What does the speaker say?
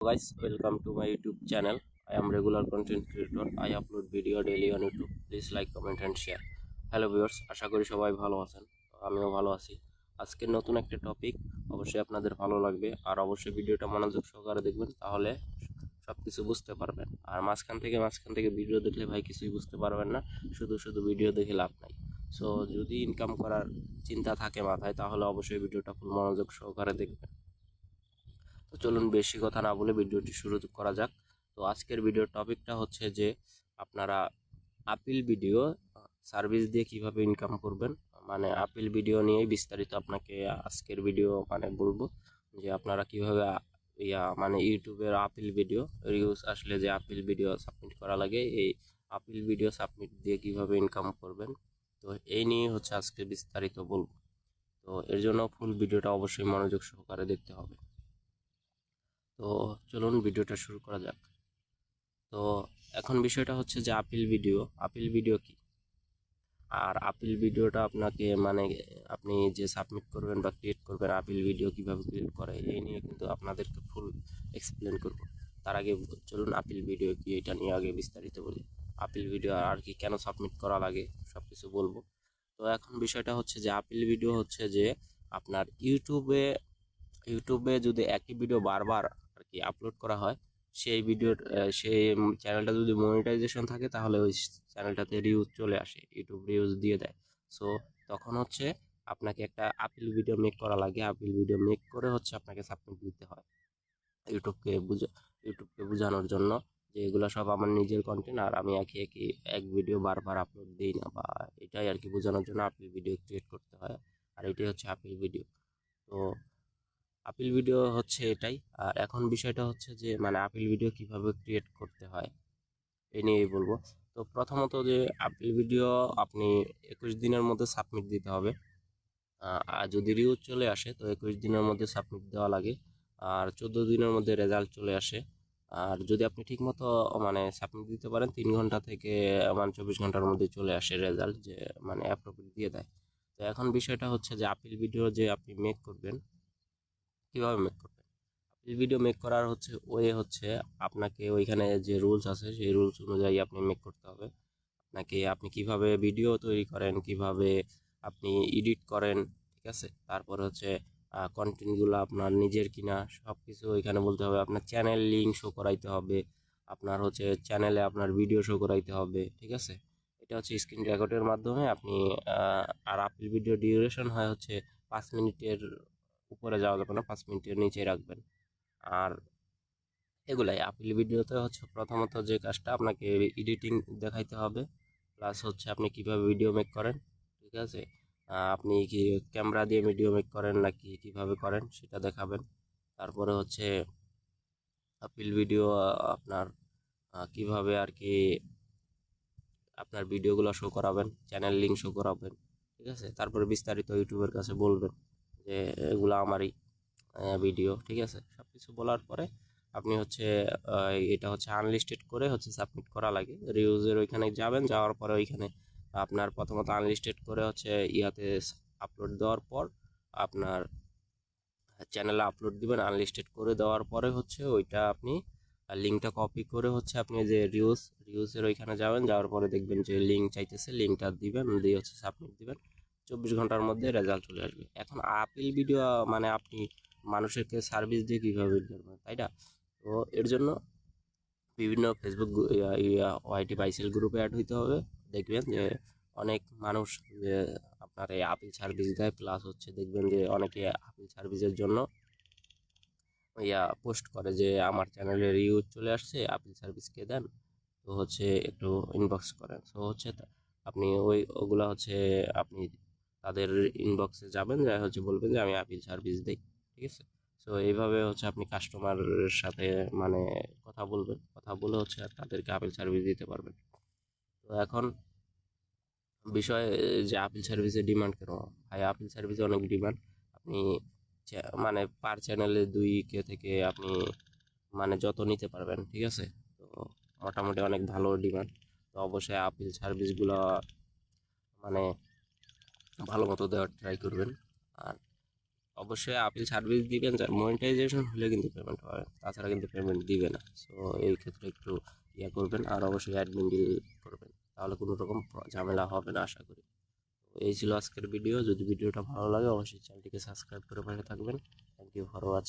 Guys, welcome to my YouTube channel. I am regular content creator. I upload video daily on YouTube. Please like, comment and share. Hello viewers, আশা করি সবাই ভালো আছেন। আমিও ভালো আছি। আজকের নতুন একটা টপিক অবশ্যই আপনাদের ভালো লাগবে, আর অবশ্যই ভিডিওটা মনোযোগ সহকারে দেখবেন, তাহলে সবকিছু বুঝতে পারবেন। আর মাঝখান থেকে ভিডিও দেখলে ভাই কিছুই বুঝতে পারবেন না, শুধু শুধু ভিডিও দেখে লাভ নাই। সো যদি ইনকাম করার চিন্তা থাকে মাথায়, তাহলে অবশ্যই ভিডিওটা ফুল মনোযোগ সহকারে দেখবেন। তো চলুন বেশি কথা না বলে ভিডিওটি শুরু করা যাক। তো আজকের ভিডিওর টপিকটা হচ্ছে যে আপনারা আপিল ভিডিও সার্ভিস দিয়ে কিভাবে ইনকাম করবেন, মানে আপিল ভিডিও নিয়েই বিস্তারিত আপনাকে আজকের ভিডিও মানে বলবো, যে আপনারা কিভাবে মানে ইউটিউবের আপিল ভিডিও রিউজ আসলে যে আপিল ভিডিও সাবমিট করা লাগে, এই আপিল ভিডিও সাবমিট দিয়ে কিভাবে ইনকাম করবেন। তো এই নিয়ে হচ্ছে আজকে বিস্তারিত বলবো। তো এর জন্য ফুল ভিডিওটা অবশ্যই মনোযোগ সহকারে দেখতে হবে। তো চলুন ভিডিওটা শুরু করা যাক। তো এখন বিষয়টা হচ্ছে যে আপিল ভিডিও কি, আর আপিল ভিডিওটা আপনাকে মানে আপনি যে সাবমিট করবেন বা ক্রিয়েট করবেন আপিল ভিডিও কিভাবে ক্রিয়েট করে, এই নিয়ে কিন্তু আপনাদেরকে ফুল এক্সপ্লেন করব। তার আগে চলুন আপিল ভিডিও কি এটা নিয়ে আগে বিস্তারিত বলি। আপিল ভিডিও আর কি, কেন সাবমিট করা লাগে, সব কিছু বলবো। তো এখন বিষয়টা হচ্ছে যে আপিল ভিডিও হচ্ছে যে আপনার ইউটিউবে যদি একই ভিডিও বারবার আর কি আপলোড করা হয়, সেই চ্যানেলটা যদি মনিটাইজেশন থাকে, তাহলে ওই চ্যানেলটাতে রিউজ চলে আসে, ইউটিউব রিউজ দিয়ে দেয়। সো তখন হচ্ছে আপনাকে একটা আপিল ভিডিও মেক করা লাগে, আপিল ভিডিও মেক করে হচ্ছে আপনাকে সাবমিট দিতে হয় ইউটিউবকে বুঝা ইউটিউবকে বোঝানোর জন্য যে এগুলো সব আমার নিজের কন্টেন্ট, আর আমি একই একই এক ভিডিও বারবার আপলোড দিই না, বা এটাই আর কি বোঝানোর জন্য আপিল ভিডিও ক্রিয়েট করতে হয়। আর এটাই হচ্ছে আপিল ভিডিও। তো আপিল ভিডিও হচ্ছে এটাই। আর এখন বিষয়টা হচ্ছে যে মানে আপিল ভিডিও কিভাবে ক্রিয়েট করতে হয় এই নিয়েই বলবো। তো প্রথমত যে আপিল ভিডিও আপনি 21 দিনের মধ্যে সাবমিট দিতে হবে। আর যদি রিউজ চলে আসে তো 21 দিনের মধ্যে সাবমিট দেওয়া লাগে, আর 14 দিনের মধ্যে রেজাল্ট চলে আসে। আর যদি আপনি ঠিকমতো মানে সাবমিট দিতে পারেন, 3 ঘন্টা থেকে মানে 24 ঘন্টার মধ্যে চলে আসে রেজাল্ট, যে মানে অ্যাপ্রুভ দিয়ে দেয়। তো এখন বিষয়টা হচ্ছে যে আপিল ভিডিও যে আপনি মেক করবেন, কিভাবে মেক করবেন। আপিল ভিডিও মেক করার হচ্ছে ওয়ে হচ্ছে আপনাকে ওইখানে যে রুলস আছে সেই রুলস অনুযায়ী আপনি মেক করতে হবে। আপনি কিভাবে ভিডিও তৈরি করেন, কিভাবে আপনি এডিট করেন, ঠিক আছে। তারপর হচ্ছে কন্টেন্টগুলো আপনার নিজের কিনা সব কিছু ওইখানে বলতে হবে। আপনার চ্যানেল লিঙ্ক শো করাইতে হবে, আপনার হচ্ছে চ্যানেলে আপনার ভিডিও শো করাইতে হবে, ঠিক আছে। এটা হচ্ছে স্ক্রিন রেকর্ডের মাধ্যমে আপনি আর আপিল ভিডিও ডিউরেশন হয় হচ্ছে 5 মিনিটের উপরে যাওয়া যাবে না, 5 মিনিটের নিচে রাখবেন। আর এগুলাই আপিল ভিডিওতে হচ্ছে প্রথমত যে কাজটা, আপনাকে এডিটিং দেখাইতে হবে, প্লাস হচ্ছে আপনি কিভাবে ভিডিও মেক করেন, ঠিক আছে। আপনি কি ক্যামেরা দিয়ে ভিডিও মেক করেন নাকি কিভাবে করেন সেটা দেখাবেন। তারপরে হচ্ছে আপিল ভিডিও আপনার কিভাবে আর কি আপনার ভিডিওগুলো শো করাবেন, চ্যানেল লিঙ্ক শো করাবেন, ঠিক আছে। তারপরে বিস্তারিত ইউটিউবের কাছে বলবেন যে এগুলো আমারই ভিডিও, ঠিক আছে। সব কিছু বলার পরে আপনি হচ্ছে এটা হচ্ছে আনলিস্টেড করে হচ্ছে সাবমিট করা লাগে। রিউজের ওইখানে যাবেন, যাওয়ার পরে ওইখানে আপনার প্রথমত আনলিস্টেড করে হচ্ছে ইয়াতে আপলোড দেওয়ার পর আপনার চ্যানেলে আপলোড দিবেন। আনলিস্টেড করে দেওয়ার পরে হচ্ছে ওইটা আপনি লিঙ্কটা কপি করে হচ্ছে আপনি যে রিউজের ওইখানে যাবেন, যাওয়ার পরে দেখবেন যে লিঙ্ক চাইতেছে, লিঙ্কটা দিবেন, দিয়ে হচ্ছে সাবমিট দিবেন। 24 ঘন্টার মধ্যে রেজাল্ট চলে আসবে। এখন আপিল ভিডিও মানে আপনি মানুষকে সার্ভিস দিয়ে কীভাবে করবেন, তাই না? তো এর জন্য বিভিন্ন ফেসবুক ওয়াইটি বাইসেল গ্রুপে অ্যাড হইতে হবে। দেখবেন যে অনেক মানুষ যে আপনার এই আপিল সার্ভিস দেয়, প্লাস হচ্ছে দেখবেন যে অনেকে আপিল সার্ভিসের জন্য পোস্ট করে যে আমার চ্যানেলে রিউজ চলে আসছে, আপিল সার্ভিসকে দেন, তো হচ্ছে একটু ইনবক্স করেন। সো হচ্ছে আপনি ওগুলা হচ্ছে আপনি তাদের ইনবক্সে যাবেন, যাই হচ্ছে বলবেন যে আমি আপিল সার্ভিস দিই, ঠিক আছে। সো এইভাবে হচ্ছে আপনি কাস্টমারের সাথে মানে কথা বলবেন, কথা বলে হচ্ছে তাদেরকে আপিল সার্ভিস দিতে পারবেন। তো এখন বিষয় যে আপিল সার্ভিসের ডিমান্ড কেন, ভাই আপিল সার্ভিসে অনেক ডিমান্ড। আপনি মানে পার চ্যানেলে 2K থেকে আপনি মানে যত নিতে পারবেন, ঠিক আছে। তো মোটামুটি অনেক ভালো ডিমান্ড। তো অবশ্যই আপিল সার্ভিসগুলো মানে ভালো মতো দেওয়ার ট্রাই করবেন। আর অবশ্যই আপিল সার্ভিস দিবেন, যার মনিটাইজেশন হলে কিন্তু পেমেন্ট পাবেন, তাছাড়া কিন্তু পেমেন্ট দিবে না। সো এই ক্ষেত্রে একটু ইয়ে করবেন, আর অবশ্যই অ্যাডমিন ডিল করবেন, তাহলে কোনো রকম ঝামেলা হবে না আশা করি। তো এই ছিল আজকের ভিডিও। যদি ভিডিওটা ভালো লাগে অবশ্যই চ্যানেলটিকে সাবস্ক্রাইব করে পাশে থাকবেন। Thank you for watching.